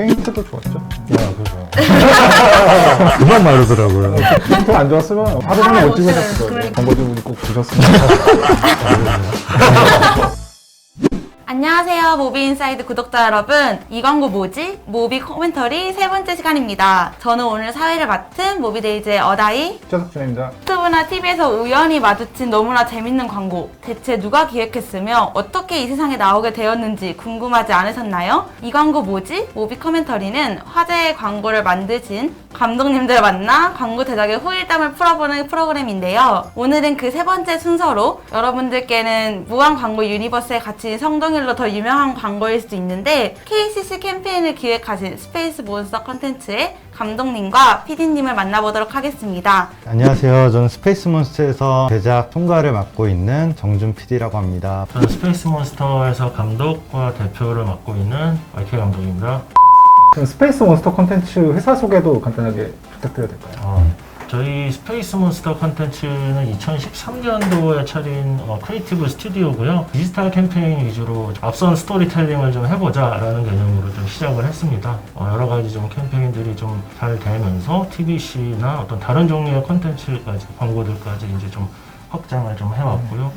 페인트도 좋았죠. 네, 그죠. 그만 말하더라고요. 페인트가 안 좋았으면 하루 종일 못 찍으셨을 거예요. 광고주분이 꼭 주셨으면. 안녕하세요, 모비인사이드 구독자 여러분. 이 광고 뭐지? 모비 코멘터리 세 번째 시간입니다. 저는 오늘 사회를 맡은 모비데이즈의 어다이. 최석준입니다. 유튜브나 TV에서 우연히 마주친 너무나 재밌는 광고. 대체 누가 기획했으며 어떻게 이 세상에 나오게 되었는지 궁금하지 않으셨나요? 이 광고 뭐지? 모비 코멘터리는 화제의 광고를 만드신 감독님들을 만나 광고 제작의 후일담을 풀어보는 프로그램인데요. 오늘은 그 세 번째 순서로 여러분들께는 무한 광고 유니버스에 갇힌 성동일로 더 유명한 광고일 수도 있는데 KCC 캠페인을 기획하신 스페이스 몬스터 컨텐츠의 감독님과 PD님을 만나보도록 하겠습니다. 안녕하세요. 저는 스페이스몬스터에서 제작 총괄을 맡고 있는 정준 PD라고 합니다. 저는 스페이스몬스터에서 감독과 대표를 맡고 있는 YK 감독입니다. 그럼 스페이스 몬스터 콘텐츠 회사 소개도 간단하게 부탁드려도 될까요? 저희 스페이스몬스터 컨텐츠는 2013년도에 차린 크리에이티브 스튜디오고요. 디지털 캠페인 위주로 앞선 스토리텔링을 좀 해보자라는 개념으로 좀 시작을 했습니다. 여러 가지 좀 캠페인들이 좀 잘 되면서 TVC나 어떤 다른 종류의 컨텐츠까지, 광고들까지 이제 좀 확장을 좀 해왔고요.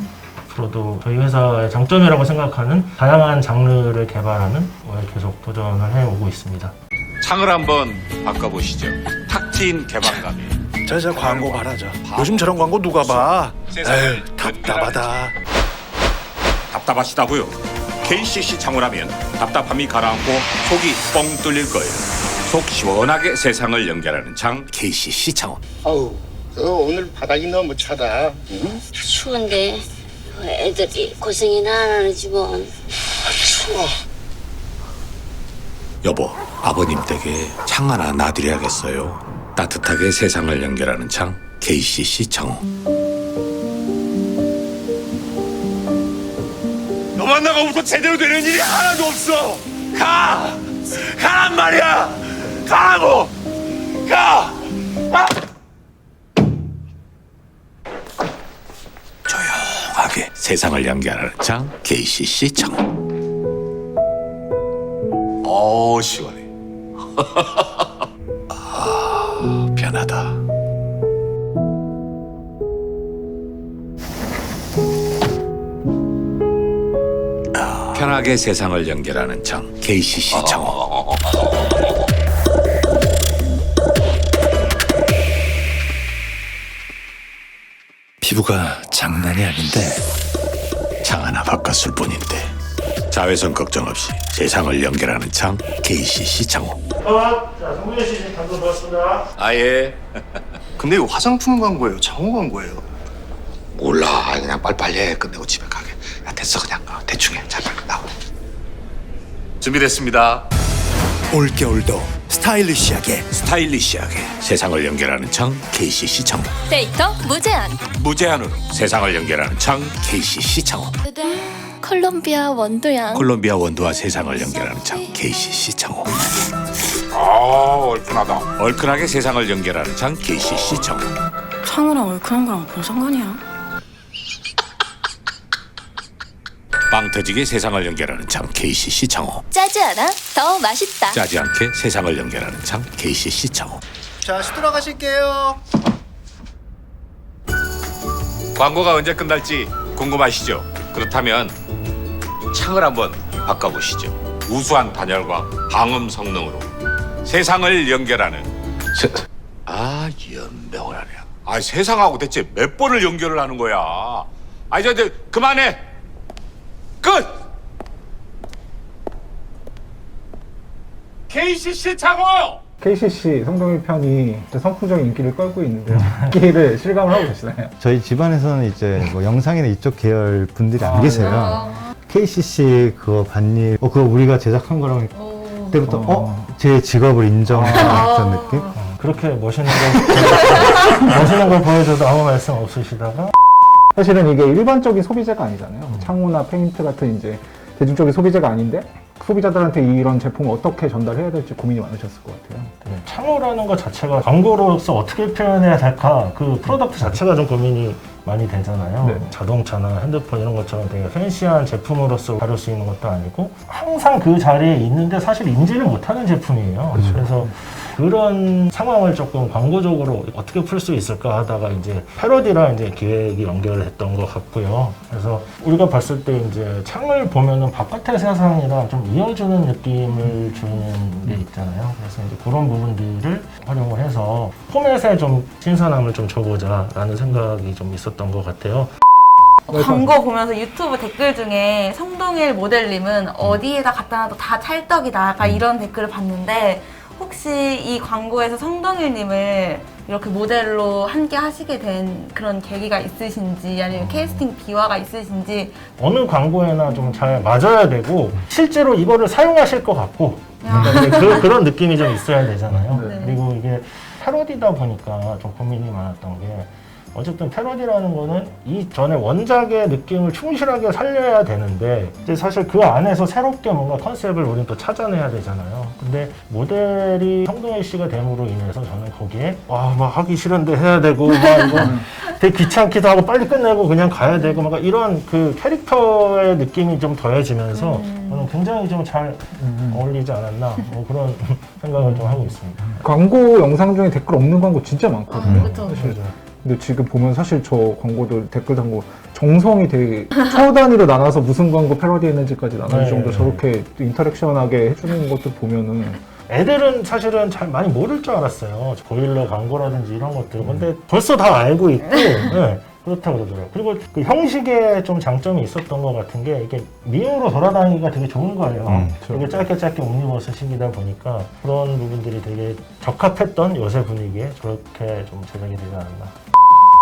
앞으로도 저희 회사의 장점이라고 생각하는 다양한 장르를 개발하는 거에 계속 도전을 해오고 있습니다. 창을 한번 바꿔보시죠. 탁 트인 개방감이. 저 광고 봐라 저. 요즘 저런 광고 누가 봐? 세상을 에휴 답답하다. 답답하시다고요? KCC 창호라면 답답함이 가라앉고 속이 뻥 뚫릴 거예요. 속 시원하게 세상을 연결하는 창 KCC 창호. 아우, 오늘 바닥이 너무 차다. 응? 추운데 애들이 고생이나 하지 뭐. 추워. 여보, 아버님 댁에 창 하나 놔드려야겠어요. 따뜻하게 세상을 연결하는 창 KCC 창호. 너 만나고부터 제대로 되는 일이 하나도 없어. 가란 말이야. 가라고. 가. 조용하게 세상을 연결하는 창 KCC 창호. 시원해. 편하다. 편하게 세상을 연결하는 창 KCC 창호. 피부가 장난이 아닌데 창 하나 바꿨을 뿐인데 자외선 걱정 없이 세상을 연결하는 창 KCC 창호. 자, 성민씨 지금 감독 들었습니다. 아예. 근데 이거 화장품 광고예요? 장호 광고예요? 몰라. 그냥 빨리빨리 해. 끝내고 집에 가게. 야, 됐어. 그냥 대충 해. 자, 빨리 나와. 준비됐습니다. 올겨울도 스타일리시하게 스타일리시하게 세상을 연결하는 창 KCC 창호. 데이터 무제한. 무제한으로 세상을 연결하는 창 KCC 창호. 콜롬비아 원도양. 콜롬비아 원두와 세상을 연결하는 창 KCC 창호. 얼큰하다. 얼큰하게 세상을 연결하는 창 KCC 창호. 창호랑 얼큰한 거랑 무슨 상관이야? 빵 터지게 세상을 연결하는 창 KCC 창호. 짜지 않아? 더 맛있다. 짜지 않게 세상을 연결하는 창 KCC 창호. 자 시들어가실게요. 광고가 언제 끝날지 궁금하시죠? 그렇다면 창을 한번 바꿔보시죠. 우수한 단열과 방음 성능으로 세상을 연결하는 연병을 하냐. 세상하고 대체 몇 번을 연결을 하는 거야. 이제 그만해. 끝. KCC 창호요. KCC 성동일 편이 진짜 선풍적인 인기를 끌고 있는데요. 인기를 실감을 하고 계시나요? 저희 집안에서는 이제 뭐 영상이나 이쪽 계열 분들이 안 계세요. KCC 그거 봤니? 그거 우리가 제작한 거라고 그때부터 제 직업을 인정했던 느낌? 그렇게 멋있는 걸 보여줘도 아무 말씀 없으시다가 사실은 이게 일반적인 소비재가 아니잖아요. 창호나 페인트 같은 이제 대중적인 소비재가 아닌데 소비자들한테 이런 제품을 어떻게 전달해야 될지 고민이 많으셨을 것 같아요. 창호라는 것 자체가 광고로서 어떻게 표현해야 될까, 그 프로덕트 자체가 좀 고민이 많이 되잖아요. 네. 자동차나 핸드폰 이런 것처럼 되게 팬시한 제품으로서 다룰 수 있는 것도 아니고 항상 그 자리에 있는데 사실 인지를 못하는 제품이에요. 그래서 그런 상황을 조금 광고적으로 어떻게 풀 수 있을까 하다가 이제 패러디랑 이제 기획이 연결했던 것 같고요. 그래서 우리가 봤을 때 이제 창을 보면은 바깥의 세상이랑 좀 이어주는 느낌을 주는 게 있잖아요. 그래서 이제 그런 부분들을 활용을 해서 포맷에 좀 신선함을 좀 줘보자라는 생각이 좀 있었던 것 같아요. 광고 보면서 유튜브 댓글 중에 성동일 모델님은 어디에다 갖다 놔도 다 찰떡이다. 약간 이런 댓글을 봤는데 혹시 이 광고에서 성동일님을 이렇게 모델로 함께 하시게 된 그런 계기가 있으신지 아니면 캐스팅 비화가 있으신지 어느 광고에나 좀 잘 맞아야 되고 실제로 이거를 사용하실 것 같고 그런 느낌이 좀 있어야 되잖아요. 네. 그리고 이게 패러디다 보니까 좀 고민이 많았던 게 어쨌든 패러디라는 거는 이전에 원작의 느낌을 충실하게 살려야 되는데 이제 사실 그 안에서 새롭게 뭔가 컨셉을 우리는 또 찾아내야 되잖아요. 근데 모델이 성동일 씨가 됨으로 인해서 저는 거기에 와, 막 하기 싫은데 해야 되고 막 이거 되게 귀찮기도 하고 빨리 끝내고 그냥 가야 되고 막 이런 그 캐릭터의 느낌이 좀 더해지면서 저는 굉장히 좀 잘 어울리지 않았나 뭐 그런 생각을 좀 하고 있습니다. 광고 영상 중에 댓글 없는 광고 진짜 많거든요. 그쵸. 사실. 근데 지금 보면 사실 저 광고들 댓글 담고 정성이 되게 초 단위로 나눠서 무슨 광고 패러디했는지까지 나눌 네. 정도 저렇게 인터랙션하게 해주는 것들 보면은 애들은 사실은 잘 많이 모를 줄 알았어요. 보일러 광고라든지 이런 것들. 근데 벌써 다 알고 있고, 네, 그렇다고 그러더라고요. 그리고 그 형식에 좀 장점이 있었던 것 같은 게 이게 밈으로 돌아다니기가 되게 좋은 거예요. 되게 짧게 옴니버스식이다 보니까 그런 부분들이 되게 적합했던 요새 분위기에 저렇게 좀 제작이 되지 않았나.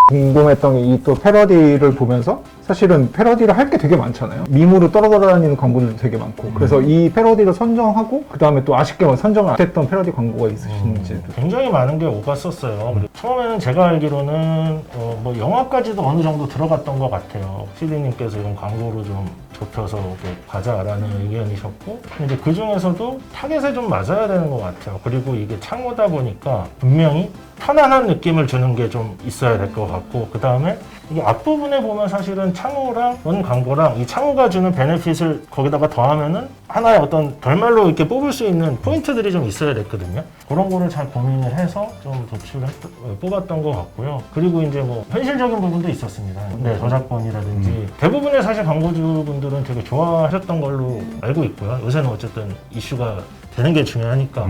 궁금했던 게 이 또 패러디를 보면서 사실은 패러디를 할 게 되게 많잖아요. 밈으로 떨어다니는 광고들도 되게 많고 그래서 이 패러디를 선정하고 그 다음에 또 아쉽게 선정을 안 했던 패러디 광고가 있으신지 굉장히 많은 게 오갔었어요. 처음에는 제가 알기로는 뭐 영화까지도 어느 정도 들어갔던 것 같아요. CD님께서 이런 광고로 좀 좁혀서 이렇게 가자라는 의견이셨고 근데 그 중에서도 타겟에 좀 맞아야 되는 것 같아요. 그리고 이게 창호다 보니까 분명히 편안한 느낌을 주는 게 좀 있어야 될 것 같고 그 다음에 이게 앞부분에 보면 사실은 창호랑 원 광고랑 이 창호가 주는 베네핏을 거기다가 더하면은 하나의 어떤 결말로 이렇게 뽑을 수 있는 포인트들이 좀 있어야 됐거든요. 그런 거를 잘 고민을 해서 좀 뽑았던 것 같고요. 그리고 이제 뭐 현실적인 부분도 있었습니다. 네, 저작권이라든지 대부분의 사실 광고주분들은 되게 좋아하셨던 걸로 알고 있고요. 요새는 어쨌든 이슈가 되는 게 중요하니까.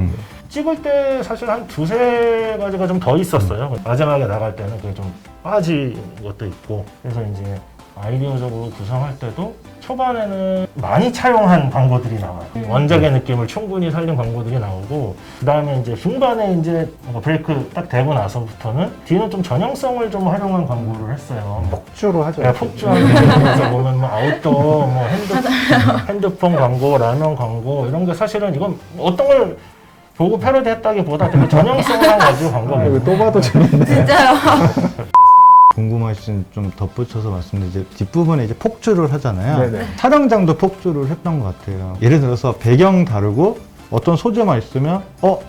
찍을 때 사실 한 두세 가지가 좀 더 있었어요. 마지막에 나갈 때는 그게 좀 빠진 것도 있고. 그래서 이제 아이디어적으로 구성할 때도 초반에는 많이 차용한 광고들이 나와요. 원작의 느낌을 충분히 살린 광고들이 나오고, 그 다음에 이제 중반에 이제 브레이크 딱 되고 나서부터는 뒤는 좀 전형성을 좀 활용한 광고를 했어요. 폭주로 하죠. 네, 폭주하는 부분에서 보면 뭐 아웃도어, 뭐 핸드폰 광고, 라면 광고 이런 게 사실은 이건 어떤 걸 보고 패러디 했다기보다 되게 전형성을 가지고 광고거든요. 또 봐도 재밌네. 진짜요. 궁금하신 좀 덧붙여서 말씀드리면 이제 뒷부분에 이제 폭주를 하잖아요. 네네. 촬영장도 폭주를 했던 것 같아요. 예를 들어서 배경 다르고 어떤 소재만 있으면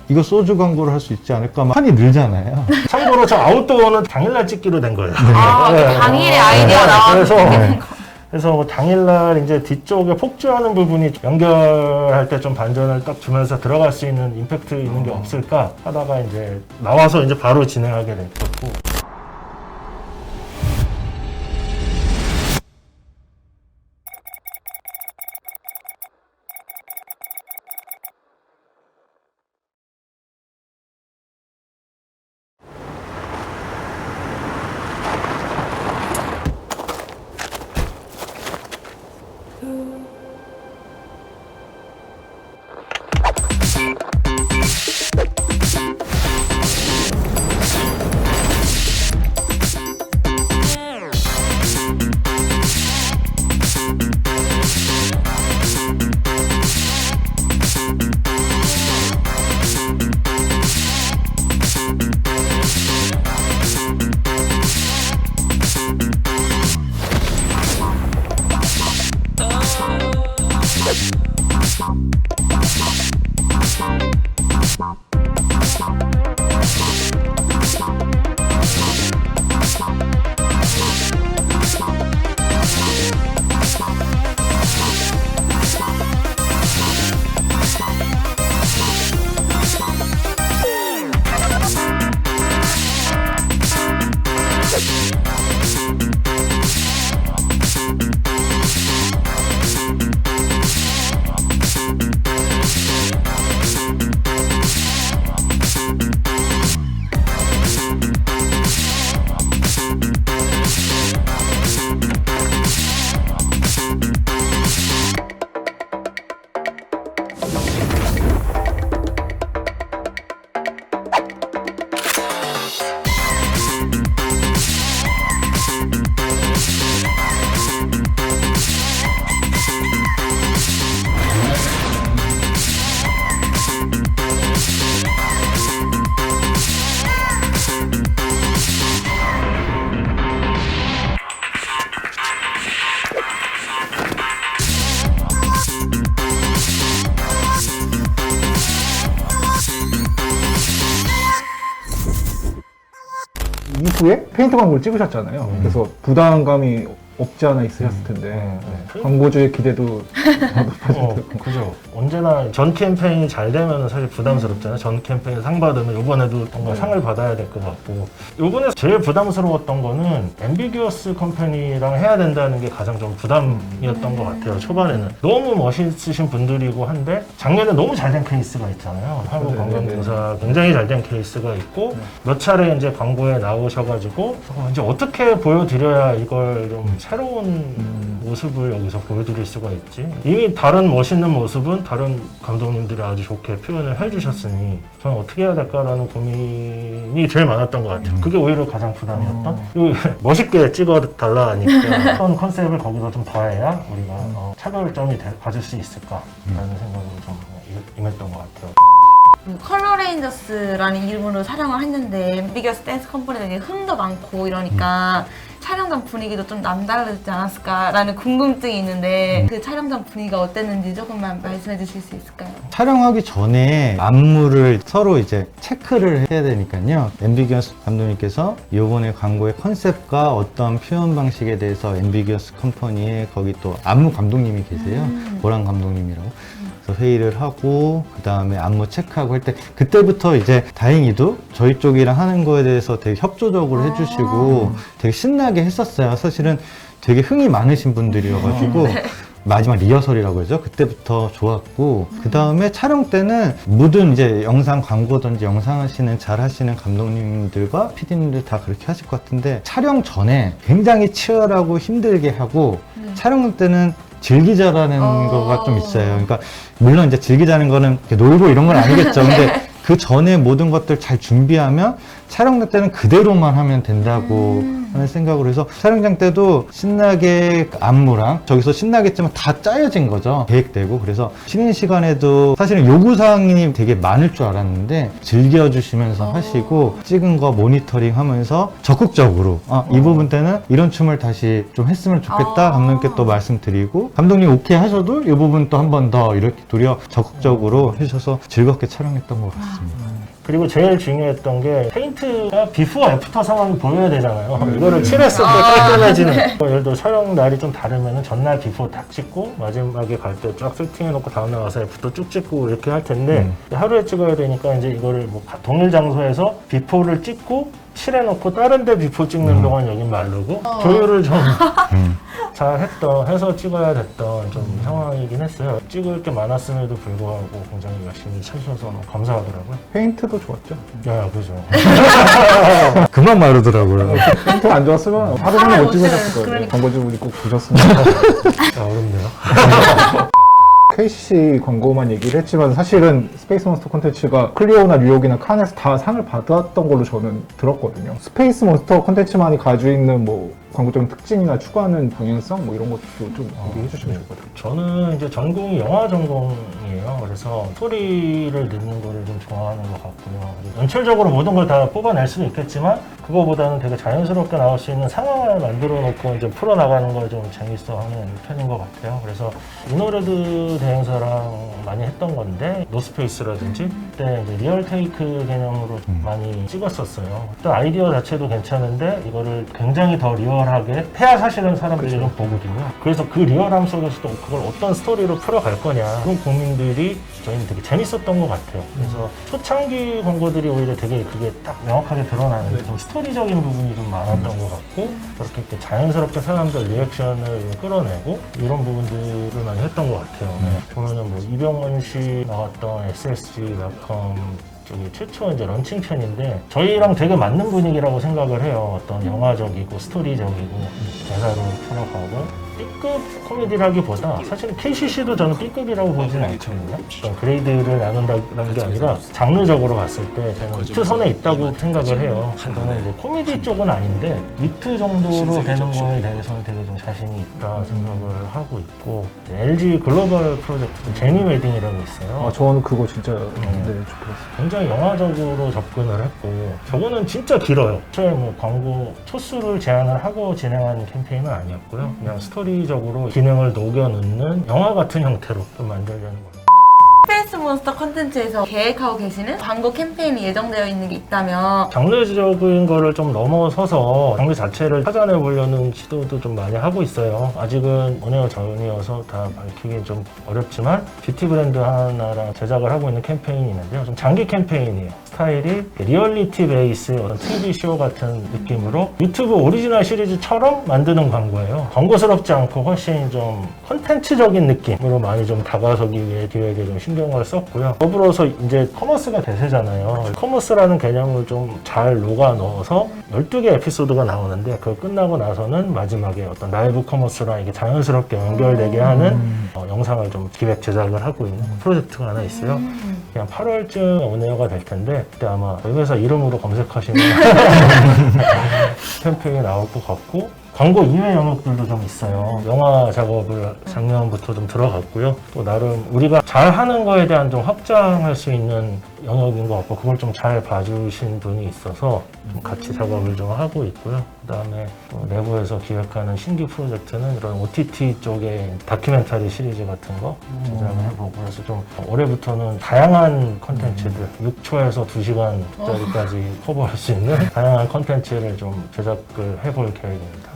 이거 소주 광고를 할 수 있지 않을까 막 판이 늘잖아요. 참고로 저 아웃도어는 당일날 찍기로 된 거예요. 아, 당일에 아이디어 나와서 그래서 뭐 당일날 이제 뒤쪽에 폭주하는 부분이 연결할 때 좀 반전을 딱 주면서 들어갈 수 있는 임팩트 있는 게 없을까 하다가 이제 나와서 이제 바로 진행하게 됐고. 이후에 페인트 광고를 찍으셨잖아요. 그래서 부담감이 없지 않아 있으셨을 텐데 광고주의 기대도 그죠. 언제나 전 캠페인이 잘 되면 사실 부담스럽잖아요. 전 캠페인 상 받으면 이번에도 뭔가 상을 받아야 될 것 같고, 이번에 제일 부담스러웠던 거는 앰비규어스 컴퍼니랑 해야 된다는 게 가장 좀 부담이었던 것 같아요. 초반에는 너무 멋있으신 분들이고 한데 작년에 너무 잘 된 케이스가 있잖아요. 한국관광공사 굉장히 잘 된 케이스가 있고 몇 차례 이제 광고에 나오셔가지고 이제 어떻게 보여드려야 이걸 좀 새로운 모습을 여기서 보여드릴 수가 있지. 이미 다른 멋있는 모습은 다른 감독님들이 아주 좋게 표현을 해주셨으니 저는 어떻게 해야 될까라는 고민이 제일 많았던 것 같아요. 그게 오히려 가장 부담이었던. 그리고 멋있게 찍어달라 하니까 어떤 컨셉을 거기서 좀 더해야 우리가 차별점이 가질 수 있을까라는 생각으로 좀 임했던 것 같아요. 컬러레인저스라는 이름으로 촬영을 했는데 앰비겨스 댄스 컴퍼니 되게 흥도 많고 이러니까 촬영장 분위기도 좀 남다르지 않았을까라는 궁금증이 있는데 그 촬영장 분위기가 어땠는지 조금만 말씀해 주실 수 있을까요? 촬영하기 전에 안무를 서로 이제 체크를 해야 되니까요. 앰비기어스 감독님께서 이번에 광고의 컨셉과 어떤 표현 방식에 대해서 앰비기어스 컴퍼니에 거기 또 안무 감독님이 계세요. 보람 감독님이라고. 그래서 회의를 하고 그 다음에 안무 체크하고 할 때 그때부터 이제 다행히도 저희 쪽이랑 하는 거에 대해서 되게 협조적으로 해주시고 되게 신나게 했었어요. 사실은 되게 흥이 많으신 분들이어가지고 마지막 리허설이라고 하죠. 그때부터 좋았고 그 다음에 촬영 때는 모든 이제 영상 광고든지 영상 하시는 잘 하시는 감독님들과 PD님들 다 그렇게 하실 것 같은데 촬영 전에 굉장히 치열하고 힘들게 하고 촬영 때는 즐기자라는 거가 좀 있어요. 그러니까 물론 이제 즐기자는 거는 이렇게 놀고 이런 건 아니겠죠. 근데 그 전에 모든 것들 잘 준비하면 촬영장 때는 그대로만 하면 된다고 하는 생각으로 해서 촬영장 때도 신나게 안무랑 저기서 신나겠지만 다 짜여진 거죠. 계획되고. 그래서 쉬는 시간에도 사실은 요구사항이 되게 많을 줄 알았는데 즐겨주시면서 하시고 찍은 거 모니터링 하면서 적극적으로 이 부분 때는 이런 춤을 다시 좀 했으면 좋겠다 감독님께 또 말씀드리고 감독님 오케이 하셔도 이 부분 또 한 번 더 이렇게 도리어 적극적으로 해주셔서 즐겁게 촬영했던 것 같습니다. 그리고 제일 중요했던 게 페인트가 비포 애프터 상황이 보여야 되잖아요. 이거를 칠했을 때 깔끔해지는. 예를 들어 촬영 날이 좀 다르면 전날 비포 딱 찍고 마지막에 갈 때 쫙 세팅해놓고 다음날 와서 애프터 쭉 찍고 이렇게 할 텐데 하루에 찍어야 되니까 이제 이거를 뭐 동일 장소에서 비포를 찍고 칠해놓고 다른 데 비포 찍는 동안 여긴 마르고 조율을 좀 잘 해서 찍어야 됐던 좀 상황이긴 했어요. 찍을 게 많았음에도 불구하고 굉장히 열심히 찾으셔서 너무 감사하더라고요. 페인트도 좋았죠. 야, 그죠. 그만 마르더라고요. 페인트 안 좋았으면 하루 종일 못 찍으셨을 거예요. 광고주분이 꼭 보셨으면. 어렵네요. KCC 광고만 얘기를 했지만 사실은 스페이스 몬스터 콘텐츠가 클리오나 뉴욕이나 칸에서 다 상을 받았던 걸로 저는 들었거든요. 스페이스 몬스터 콘텐츠만이 가지고 있는 뭐 광고적인 특징이나 추구하는 방향성 뭐 이런 것도 좀 얘기해 주시면 좋을 것 같아요. 저는 이제 전공이 영화 전공이에요. 그래서 스토리를 넣는 거를 좀 좋아하는 것 같고요. 연출적으로 모든 걸 다 뽑아낼 수도 있겠지만 그거보다는 되게 자연스럽게 나올 수 있는 상황을 만들어 놓고 이제 풀어나가는 걸 좀 재밌어 하는 편인 것 같아요. 그래서 이노레드 대행사랑 많이 했던 건데 노스페이스라든지 그때 이제 리얼 테이크 개념으로 많이 찍었었어요. 일단 아이디어 자체도 괜찮은데 이거를 굉장히 더 리얼하게 해야 사실은 사람들이 좀 보거든요. 그래서 그 리얼함 속에서도 그걸 어떤 스토리로 풀어갈 거냐 그런 고민들이 저희는 되게 재밌었던 것 같아요. 그래서 초창기 광고들이 오히려 되게 그게 딱 명확하게 드러나는 좀 스토리적인 부분이 좀 많았던 것 같고 그렇게 이렇게 자연스럽게 사람들 리액션을 끌어내고 이런 부분들을 많이 했던 것 같아요. 보면은 뭐 이병헌 씨 나왔던 SSG.com 쪽이 최초 이제 런칭 편인데 저희랑 되게 맞는 분위기라고 생각을 해요. 어떤 영화적이고 스토리적이고 대사로 풀어가고 B급 코미디라기보다 사실은 KCC도 저는 B급이라고 보지는 않거든요. 어떤 그레이드를 나눈다는 게 아니라 장르적으로 봤을 때 저는 위트 선에 있다고 생각을 해요. 저는 이제 코미디 쪽은 아닌데 위트 정도로 되는 거에 대해서는 되게 좀 자신이 있다 생각을 하고 있고 LG 글로벌 프로젝트 제니 웨딩이라고 있어요. 저는 그거 진짜 좋더라고요. 굉장히 영화적으로 접근을 했고 저거는 진짜 길어요. 애초에 뭐 광고 초수를 제한을 하고 진행하는 캠페인은 아니었고요. 그냥 스토리적으로 기능을 녹여넣는 영화 같은 형태로 좀 만들려는 거예요. 스페이스 몬스터 컨텐츠에서 계획하고 계시는 광고 캠페인이 예정되어 있는 게 있다면 장르적인 거를 좀 넘어서서 장르 자체를 찾아내 보려는 시도도 좀 많이 하고 있어요. 아직은 어느 전이어서 다 밝히긴 좀 어렵지만 뷰티 브랜드 하나랑 제작을 하고 있는 캠페인이 있는데요. 좀 장기 캠페인이에요. 스타일이 리얼리티 베이스 어떤 TV쇼 같은 느낌으로 유튜브 오리지널 시리즈처럼 만드는 광고예요. 광고스럽지 않고 훨씬 좀 컨텐츠적인 느낌으로 많이 좀 다가서기 위해 기획에 좀 신경을 썼고요. 더불어서 이제 커머스가 대세잖아요. 커머스라는 개념을 좀 잘 녹아 넣어서 12개 에피소드가 나오는데 그거 끝나고 나서는 마지막에 어떤 라이브 커머스랑 이게 자연스럽게 연결되게 하는 영상을 좀 기획 제작을 하고 있는 프로젝트가 하나 있어요. 그냥 8월쯤 온에어가 될 텐데 그때 아마 저희 회사 이름으로 검색하시면 캠페인이 나올 것 같고 광고 이외 영역들도 좀 있어요. 영화 작업을 작년부터 좀 들어갔고요. 또 나름 우리가 잘하는 거에 대한 좀 확장할 수 있는 영역인 것 같고 그걸 좀 잘 봐주신 분이 있어서 좀 같이 작업을 좀 하고 있고요. 그 다음에 또 내부에서 기획하는 신규 프로젝트는 이런 OTT 쪽의 다큐멘터리 시리즈 같은 거 제작을 해보고 그래서 좀 올해부터는 다양한 컨텐츠들 6초에서 2시간짜리까지 커버할 수 있는 다양한 컨텐츠를 좀 제작을 해볼 계획입니다.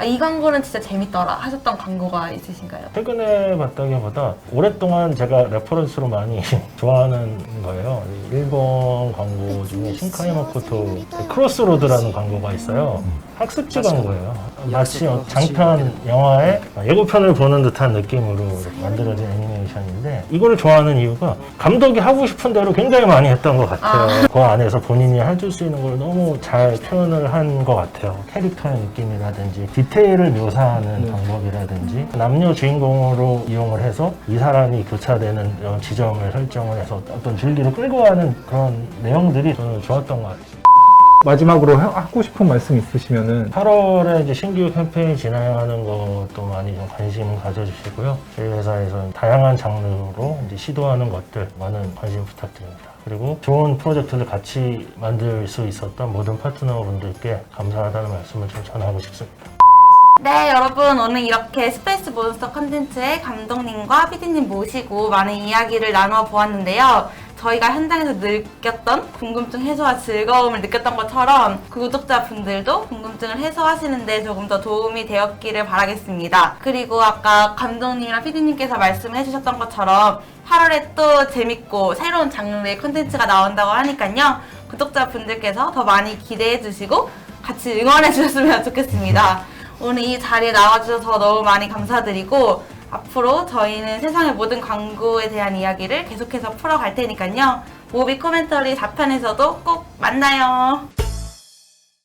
이 광고는 진짜 재밌더라 하셨던 광고가 있으신가요? 최근에 봤다기보다 오랫동안 제가 레퍼런스로 많이 좋아하는 거예요. 일본 광고 중에 신카이 마코토 크로스로드라는 광고가 있어요. 학습지 광고예요. 마치 장편 영화의 예고편을 보는 듯한 느낌으로 만들어진 애니메이션인데 이걸 좋아하는 이유가 감독이 하고 싶은 대로 굉장히 많이 했던 것 같아요. 그 안에서 본인이 해줄 수 있는 걸 너무 잘 표현을 한 것 같아요. 캐릭터의 느낌이라든지 디테일을 묘사하는 방법이라든지 남녀 주인공으로 이용을 해서 이 사람이 교차되는 이런 지점을 설정을 해서 어떤 줄기를 끌고 가는 그런 내용들이 저는 좋았던 것 같아요. 마지막으로 하고 싶은 말씀 있으시면은 8월에 이제 신규 캠페인 진행하는 것도 많이 좀 관심 가져주시고요. 저희 회사에서는 다양한 장르로 이제 시도하는 것들 많은 관심 부탁드립니다. 그리고 좋은 프로젝트를 같이 만들 수 있었던 모든 파트너분들께 감사하다는 말씀을 좀 전하고 싶습니다. 네, 여러분 오늘 이렇게 스페이스 몬스터 컨텐츠의 감독님과 PD님 모시고 많은 이야기를 나눠보았는데요. 저희가 현장에서 느꼈던 궁금증 해소와 즐거움을 느꼈던 것처럼 구독자분들도 궁금증을 해소하시는데 조금 더 도움이 되었기를 바라겠습니다. 그리고 아까 감독님이랑 PD님께서 말씀해 주셨던 것처럼 8월에 또 재밌고 새로운 장르의 컨텐츠가 나온다고 하니까요. 구독자분들께서 더 많이 기대해 주시고 같이 응원해 주셨으면 좋겠습니다. 오늘 이 자리에 나와주셔서 너무 많이 감사드리고 앞으로 저희는 세상의 모든 광고에 대한 이야기를 계속해서 풀어갈 테니까요. 모비 코멘터리 4편에서도 꼭 만나요.